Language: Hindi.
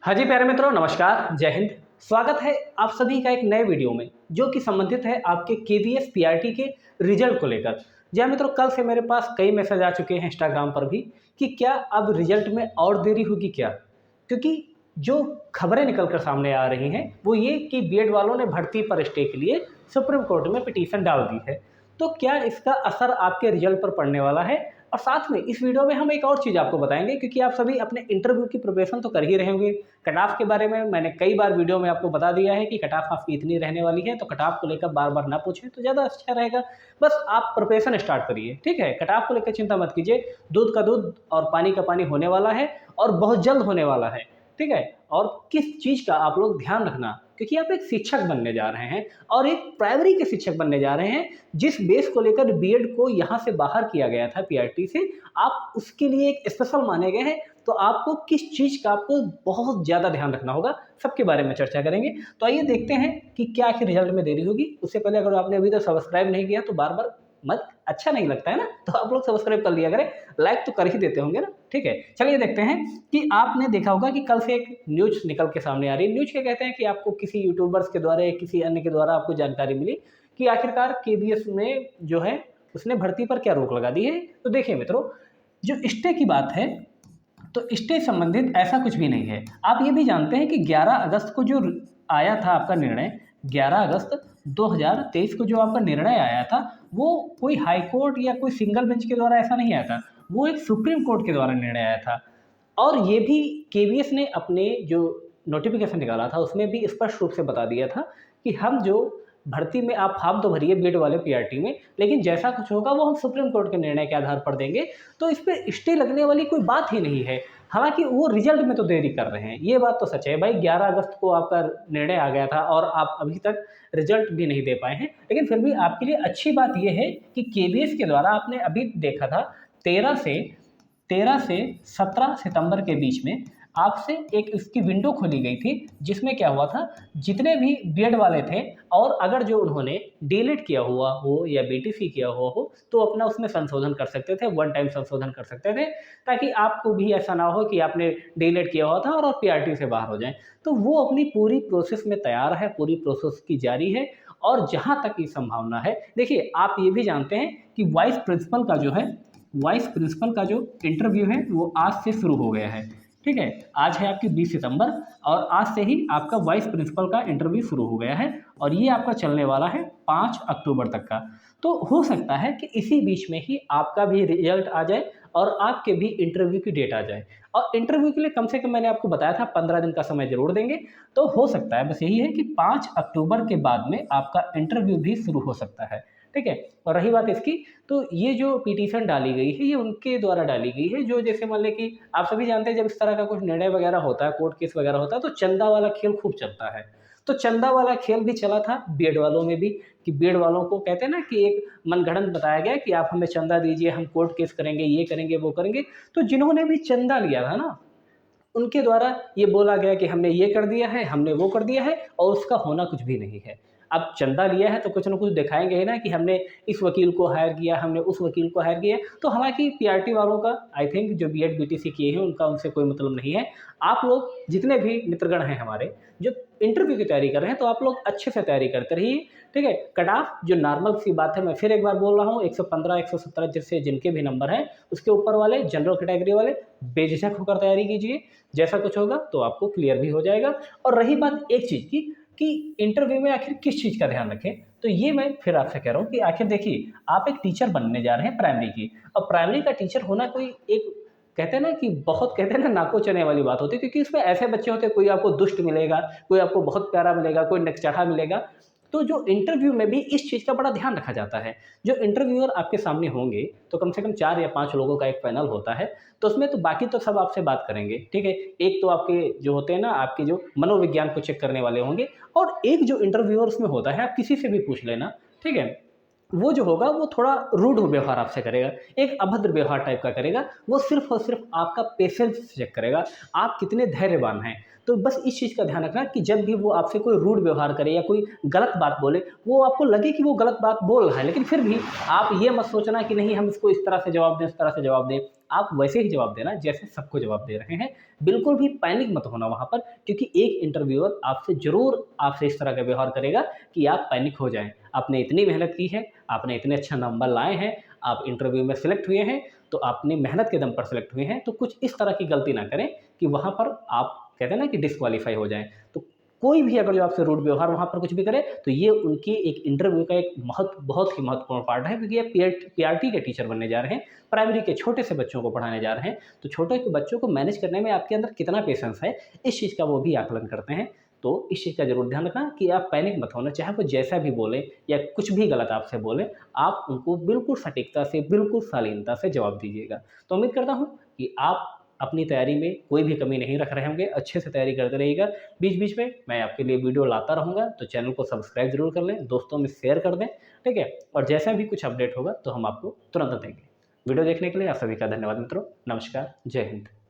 हाँ जी प्यारे मित्रों, नमस्कार, जय हिंद। स्वागत है आप सभी का एक नए वीडियो में जो कि संबंधित है आपके केवीएस पीआरटी के रिजल्ट को लेकर। जी हाँ मित्रों, कल से मेरे पास कई मैसेज आ चुके हैं इंस्टाग्राम पर भी कि क्या अब रिजल्ट में और देरी होगी क्या, क्योंकि जो खबरें निकल कर सामने आ रही हैं वो ये कि बीएड वालों ने भर्ती पर स्टे के लिए सुप्रीम कोर्ट में पिटीशन डाल दी है। तो क्या इसका असर आपके रिजल्ट पर पड़ने वाला है? और साथ में इस वीडियो में हम एक और चीज़ आपको बताएंगे, क्योंकि आप सभी अपने इंटरव्यू की प्रिपरेशन तो कर ही रहे होंगे। कट ऑफ के बारे में मैंने कई बार वीडियो में आपको बता दिया है कि कट ऑफ आपकी इतनी रहने वाली है, तो कट ऑफ को लेकर बार बार ना पूछें तो ज़्यादा अच्छा रहेगा। बस आप प्रिपरेशन स्टार्ट करिए, ठीक है? कट ऑफ को लेकर चिंता मत कीजिए। दूध का दूध और पानी का पानी होने वाला है और बहुत जल्द होने वाला है, ठीक है? और किस चीज़ का आप लोग ध्यान रखना, क्योंकि आप एक शिक्षक बनने जा रहे हैं और एक प्राइमरी के शिक्षक बनने जा रहे हैं, जिस बेस को लेकर बीएड को यहाँ से बाहर किया गया था पीआरटी से, आप उसके लिए एक स्पेशल माने गए हैं। तो आपको किस चीज़ का आपको बहुत ज़्यादा ध्यान रखना होगा, सबके बारे में चर्चा करेंगे। तो आइए देखते हैं कि क्या आखिर रिजल्ट में देरी होगी। उससे पहले अगर आपने अभी तक सब्सक्राइब नहीं किया तो बार बार मत, अच्छा नहीं लगता है ना, तो आप लोग सब्सक्राइब कर लिया करें, लाइक तो कर ही देते होंगे ना, ठीक है? चलिए देखते हैं कि आपने देखा होगा कि कल से एक न्यूज़ निकल के सामने आ रही है। न्यूज़ क्या कहते हैं कि आपको किसी यूट्यूबर्स के द्वारा या किसी अन्य के द्वारा आपको जानकारी मिली कि आखिरकार केवीएस में जो है उसने भर्ती पर क्या रोक लगा दी है। तो देखिए मित्रों, जो स्टे की बात है, तो स्टे संबंधित ऐसा कुछ भी नहीं है। आप ये भी जानते हैं कि 11 अगस्त को जो आया था आपका निर्णय, 11 अगस्त 2023 को जो आपका निर्णय आया था, वो कोई हाई कोर्ट या कोई सिंगल बेंच के द्वारा ऐसा नहीं आया था, वो एक सुप्रीम कोर्ट के द्वारा निर्णय आया था। और ये भी केवीएस ने अपने जो नोटिफिकेशन निकाला था उसमें भी स्पष्ट रूप से बता दिया था कि हम जो भर्ती में आप फॉर्म तो भरिए बीएड वाले पीआरटी में, लेकिन जैसा कुछ होगा वो हम सुप्रीम कोर्ट के निर्णय के आधार पर देंगे। तो इस पे स्टे लगने वाली कोई बात ही नहीं है। हालांकि वो रिजल्ट में तो देरी कर रहे हैं, ये बात तो सच है भाई। 11 अगस्त को आपका निर्णय आ गया था और आप अभी तक रिजल्ट भी नहीं दे पाए हैं, लेकिन फिर भी आपके लिए अच्छी बात यह है कि केवीएस के द्वारा आपने अभी देखा था 13 से 13 से 17 सितंबर के बीच में आपसे एक इसकी विंडो खोली गई थी, जिसमें क्या हुआ था, जितने भी बीएड वाले थे और अगर जो उन्होंने डीलिट किया हुआ हो या बीटीसी किया हुआ हो तो अपना उसमें संशोधन कर सकते थे, वन टाइम संशोधन कर सकते थे, ताकि आपको भी ऐसा ना हो कि आपने डीलिट किया हुआ था और आप पीआरटी से बाहर हो जाएं। तो वो अपनी पूरी प्रोसेस में तैयार है, पूरी प्रोसेस की जारी है। और जहाँ तक की संभावना है, देखिए आप ये भी जानते हैं कि वाइस प्रिंसिपल का जो इंटरव्यू है वो आज से शुरू हो गया है, ठीक है? आज है आपकी 20 सितंबर और आज से ही आपका वाइस प्रिंसिपल का इंटरव्यू शुरू हो गया है और ये आपका चलने वाला है 5 अक्टूबर तक का। तो हो सकता है कि इसी बीच में ही आपका भी रिजल्ट आ जाए और आपके भी इंटरव्यू की डेट आ जाए। और इंटरव्यू के लिए कम से कम मैंने आपको बताया था 15 दिन का समय ज़रूर देंगे। तो हो सकता है, बस यही है कि 5 अक्टूबर के बाद में आपका इंटरव्यू भी शुरू हो सकता है, ठीक है? और रही बात इसकी, तो ये जो पिटीशन डाली गई है ये उनके द्वारा डाली गई है, जो जैसे मान लें कि आप सभी जानते हैं जब इस तरह का कुछ निर्णय वगैरह होता है, कोर्ट केस वगैरह होता है, तो चंदा वाला खेल खूब चलता है। तो चंदा वाला खेल भी चला था बीएड वालों में भी, कि बीएड वालों को कहते हैं ना कि एक मनगढ़ंत बताया गया कि आप हमें चंदा दीजिए, हम कोर्ट केस करेंगे, ये करेंगे, वो करेंगे। तो जिन्होंने भी चंदा लिया था ना, उनके द्वारा ये बोला गया कि हमने ये कर दिया है, हमने वो कर दिया है और उसका होना कुछ भी नहीं है। अब चंदा लिया है तो कुछ न कुछ दिखाएँगे ही ना कि हमने इस वकील को हायर किया, हमने उस वकील को हायर किया। तो हालाँकि पीआरटी वालों का, आई थिंक जो बीएड बीटीसी किए हैं उनका उनसे कोई मतलब नहीं है। आप लोग जितने भी मित्रगण हैं हमारे, जो इंटरव्यू की तैयारी कर रहे हैं, तो आप लोग अच्छे से तैयारी करते रहिए, ठीक है? कट ऑफ जो नॉर्मल सी बात है, मैं फिर एक बार बोल रहा हूँ, 115 117 जैसे जिनके भी नंबर हैं, उसके ऊपर वाले जनरल कैटेगरी वाले बेझिझक होकर तैयारी कीजिए। जैसा कुछ होगा तो आपको क्लियर भी हो जाएगा। और रही बात एक चीज़ की कि इंटरव्यू में आखिर किस चीज़ का ध्यान रखें, तो ये मैं फिर आपसे कह रहा हूँ कि आखिर देखिए, आप एक टीचर बनने जा रहे हैं प्राइमरी की, और प्राइमरी का टीचर होना कोई एक, कहते हैं ना कि बहुत, कहते हैं ना, नाको चने वाली बात होती है, क्योंकि इसमें ऐसे बच्चे होते हैं, कोई आपको दुष्ट मिलेगा, कोई आपको बहुत प्यारा मिलेगा, कोई नकचढ़ा मिलेगा। तो जो इंटरव्यू में भी इस चीज़ का बड़ा ध्यान रखा जाता है। जो इंटरव्यूअर आपके सामने होंगे तो कम से कम 4 या 5 लोगों का एक पैनल होता है, तो उसमें तो बाकी तो सब आपसे बात करेंगे, ठीक है? एक तो आपके जो होते हैं ना, आपके जो मनोविज्ञान को चेक करने वाले होंगे, और एक जो इंटरव्यूअर उसमें होता है, आप किसी से भी पूछ लेना, ठीक है? वो जो होगा वो थोड़ा रूड व्यवहार आपसे करेगा, एक अभद्र व्यवहार टाइप का करेगा। वो सिर्फ़ और सिर्फ़ आपका पेशेंस चेक करेगा, आप कितने धैर्यवान हैं। तो बस इस चीज़ का ध्यान रखना कि जब भी वो आपसे कोई रूड व्यवहार करे या कोई गलत बात बोले, वो आपको लगे कि वो गलत बात बोल रहा है, लेकिन फिर भी आप ये मत सोचना कि नहीं हम इसको इस तरह से जवाब दें, इस तरह से जवाब दें। आप वैसे ही जवाब देना जैसे सबको जवाब दे रहे हैं। बिल्कुल भी पैनिक मत होना वहाँ पर, क्योंकि एक इंटरव्यूअर आपसे ज़रूर आपसे इस तरह का व्यवहार करेगा कि आप पैनिक हो जाएँ। आपने इतनी मेहनत की है, आपने इतने अच्छा नंबर लाए हैं, आप इंटरव्यू में सेलेक्ट हुए हैं, तो आपने मेहनत के दम पर सेलेक्ट हुए हैं, तो कुछ इस तरह की गलती ना करें कि वहाँ पर आप कहते हैं ना कि डिस्क्वालीफाई हो जाएँ। तो कोई भी अगर जो आपसे रूड व्यवहार वहाँ पर कुछ भी करे, तो ये उनकी एक इंटरव्यू का एक बहुत ही महत्वपूर्ण पार्ट है, क्योंकि ये पीआरटी के टीचर बनने जा रहे हैं, प्राइमरी के छोटे से बच्चों को पढ़ाने जा रहे हैं। तो छोटे के बच्चों को मैनेज करने में आपके अंदर कितना पेशेंस है, इस चीज़ का वो भी आकलन करते हैं। तो इस चीज़ का ज़रूर ध्यान रखना कि आप पैनिक मत होना, चाहे वो जैसा भी बोलें या कुछ भी गलत आपसे बोलें, आप उनको बिल्कुल सटीकता से, बिल्कुल शालीनता से जवाब दीजिएगा। तो उम्मीद करता हूँ कि आप अपनी तैयारी में कोई भी कमी नहीं रख रहे होंगे, अच्छे से तैयारी करते रहिएगा। बीच-बीच में मैं आपके लिए वीडियो लाता रहूँगा, तो चैनल को सब्सक्राइब ज़रूर कर लें, दोस्तों में शेयर कर दें, ठीक है? और जैसा भी कुछ अपडेट होगा, तो हम आपको तुरंत देंगे। वीडियो देखने के लिए आप सभी का धन्यवाद मित्रों। नमस्कार, जय हिंद।